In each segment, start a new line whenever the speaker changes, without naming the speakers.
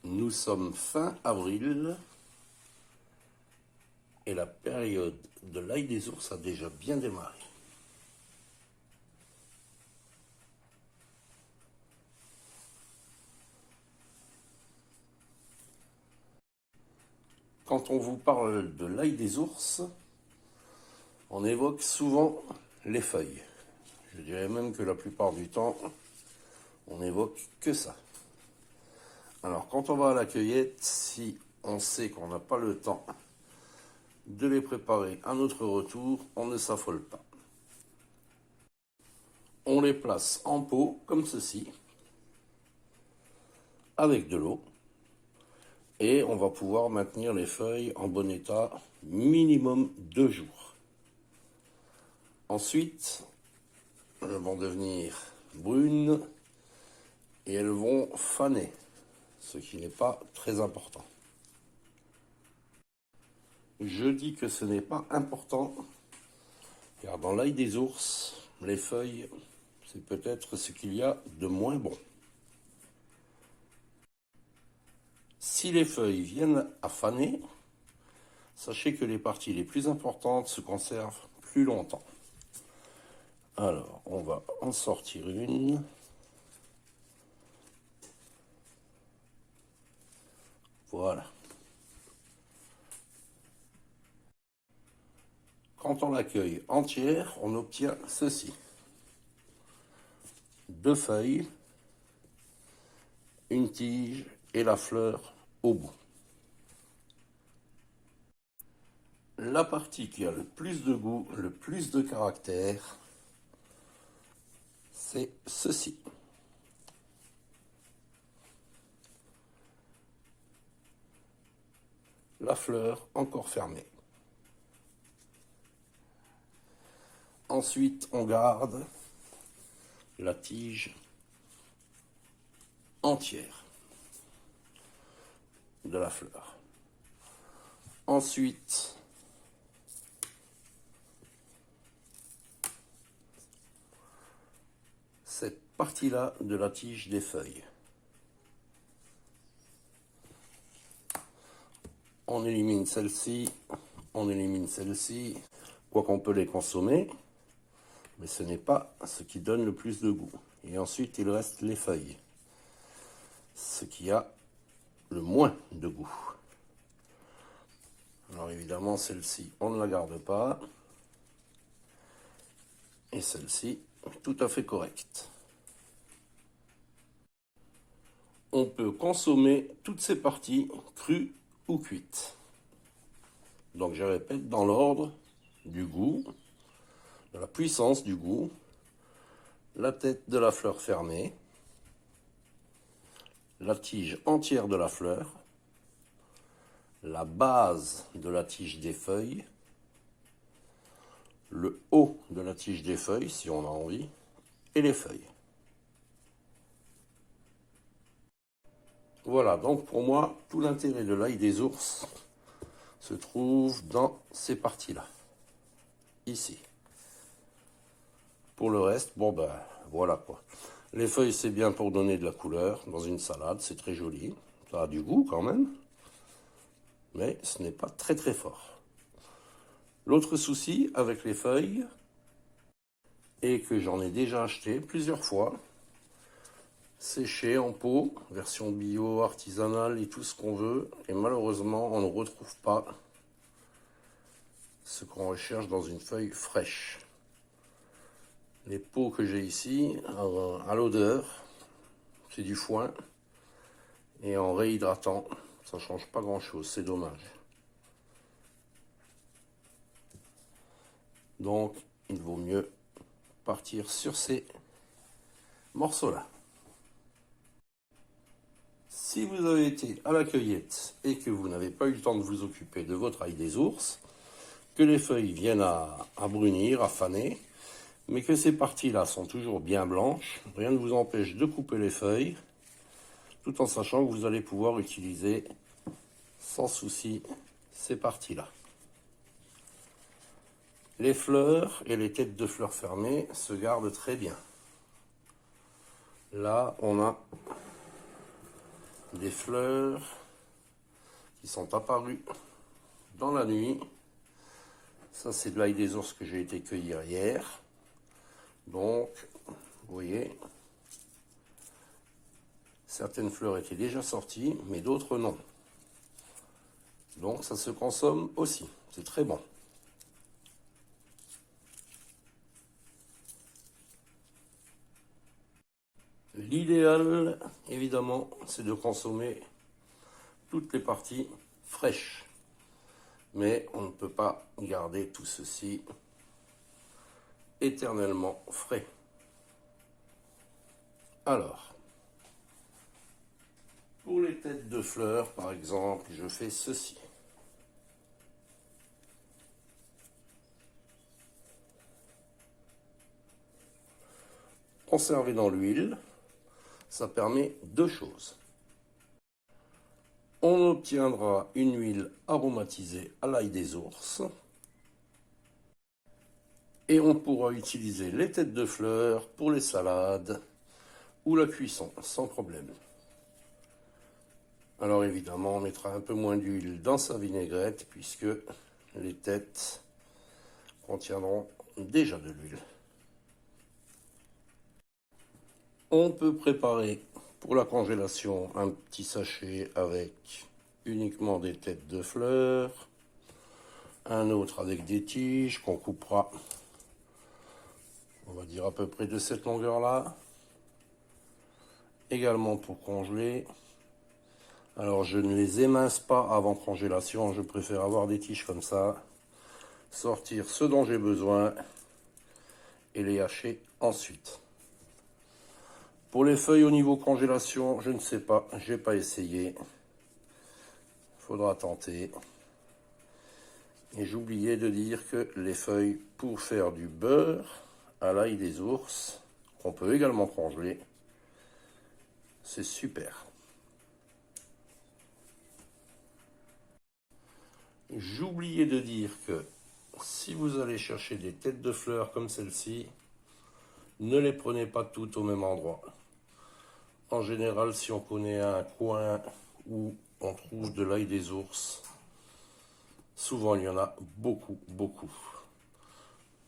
Nous sommes fin avril et la période de l'ail des ours a déjà bien démarré. Quand on vous parle de l'ail des ours, on évoque souvent les feuilles. Je dirais même que la plupart du temps, on n'évoque que ça. Alors quand on va à la cueillette, si on sait qu'on n'a pas le temps de les préparer à notre retour, on ne s'affole pas. On les place en pot comme ceci, avec de l'eau, et on va pouvoir maintenir les feuilles en bon état minimum 2 jours. Ensuite, elles vont devenir brunes et elles vont faner, ce qui n'est pas très important. Je dis que ce n'est pas important, car dans l'ail des ours, les feuilles, c'est peut-être ce qu'il y a de moins bon. Si les feuilles viennent à faner, sachez que les parties les plus importantes se conservent plus longtemps. Alors, on va en sortir une. Voilà. Quand on l'accueille entière, on obtient ceci. 2 feuilles, une tige et la fleur au bout. La partie qui a le plus de goût, le plus de caractère, c'est ceci. La fleur encore fermée. Ensuite, on garde la tige entière de la fleur. Ensuite, cette partie-là de la tige des feuilles. On élimine celle-ci, on élimine celle-ci, quoi qu'on peut les consommer, mais ce n'est pas ce qui donne le plus de goût. Et ensuite, il reste les feuilles, ce qui a le moins de goût. Alors évidemment, celle-ci, on ne la garde pas. Et celle-ci, tout à fait correcte. On peut consommer toutes ces parties crues ou cuites. Donc je répète, dans l'ordre du goût, de la puissance du goût, la tête de la fleur fermée, la tige entière de la fleur, la base de la tige des feuilles, le haut de la tige des feuilles, si on a envie, et les feuilles. Voilà, donc pour moi, tout l'intérêt de l'ail des ours se trouve dans ces parties-là, ici. Pour le reste, bon ben, voilà quoi. Les feuilles, c'est bien pour donner de la couleur dans une salade, c'est très joli. Ça a du goût quand même, mais ce n'est pas très très fort. L'autre souci avec les feuilles, est que j'en ai déjà acheté plusieurs fois, séché en pot, version bio, artisanale et tout ce qu'on veut, et malheureusement, on ne retrouve pas ce qu'on recherche dans une feuille fraîche. Les pots que j'ai ici, à l'odeur, c'est du foin, et en réhydratant, ça change pas grand chose, c'est dommage. Donc, il vaut mieux partir sur ces morceaux-là. Si vous avez été à la cueillette et que vous n'avez pas eu le temps de vous occuper de votre ail des ours, que les feuilles viennent à brunir, à faner, mais que ces parties-là sont toujours bien blanches, rien ne vous empêche de couper les feuilles, tout en sachant que vous allez pouvoir utiliser sans souci ces parties-là. Les fleurs et les têtes de fleurs fermées se gardent très bien. Là, on a des fleurs qui sont apparues dans la nuit. Ça, c'est de l'ail des ours que j'ai été cueillir hier. Donc, vous voyez, certaines fleurs étaient déjà sorties, mais d'autres non. Donc, ça se consomme aussi. C'est très bon. L'idéal, évidemment, c'est de consommer toutes les parties fraîches. Mais on ne peut pas garder tout ceci éternellement frais. Alors, pour les têtes de fleurs, par exemple, je fais ceci. Conserver dans l'huile, ça permet deux choses. On obtiendra une huile aromatisée à l'ail des ours. Et on pourra utiliser les têtes de fleurs pour les salades ou la cuisson, sans problème. Alors évidemment, on mettra un peu moins d'huile dans sa vinaigrette puisque les têtes contiendront déjà de l'huile. On peut préparer pour la congélation un petit sachet avec uniquement des têtes de fleurs, un autre avec des tiges qu'on coupera, on va dire à peu près de cette longueur-là, également pour congeler. Alors je ne les émince pas avant congélation, je préfère avoir des tiges comme ça, sortir ce dont j'ai besoin et les hacher ensuite. Pour les feuilles au niveau congélation, je ne sais pas, j'ai pas essayé. Faudra tenter. Et j'oubliais de dire que les feuilles pour faire du beurre à l'ail des ours, qu'on peut également congeler, c'est super. J'oubliais de dire que si vous allez chercher des têtes de fleurs comme celle-ci, ne les prenez pas toutes au même endroit. En général, si on connaît un coin où on trouve de l'ail des ours, souvent il y en a beaucoup.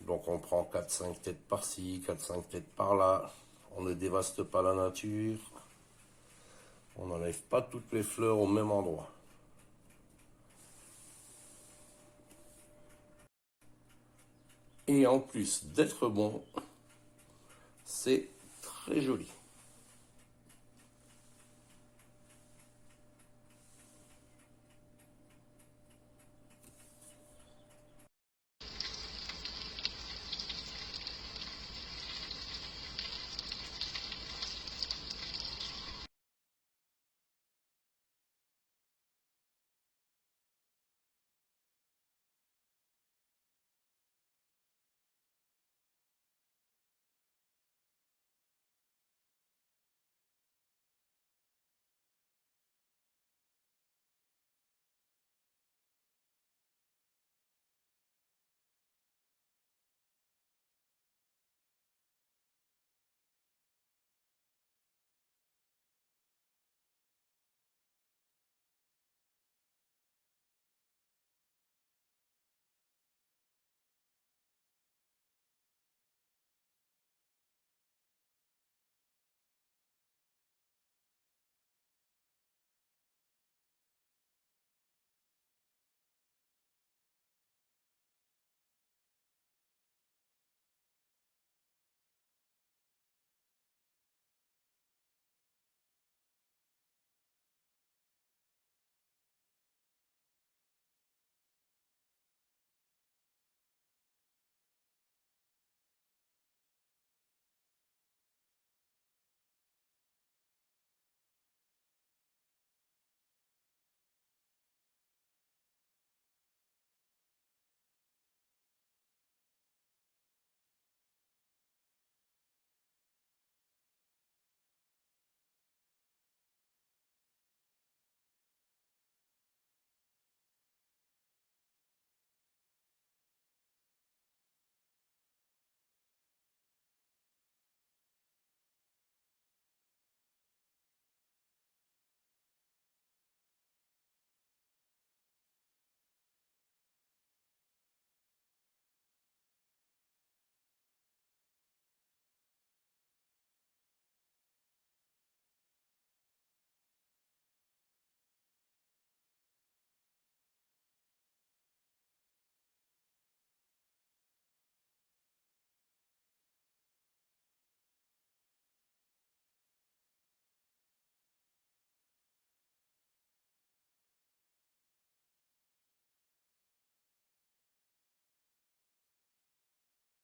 Donc on prend 4-5 têtes par-ci, 4-5 têtes par-là. On ne dévaste pas la nature. On n'enlève pas toutes les fleurs au même endroit. Et en plus d'être bon, c'est très joli.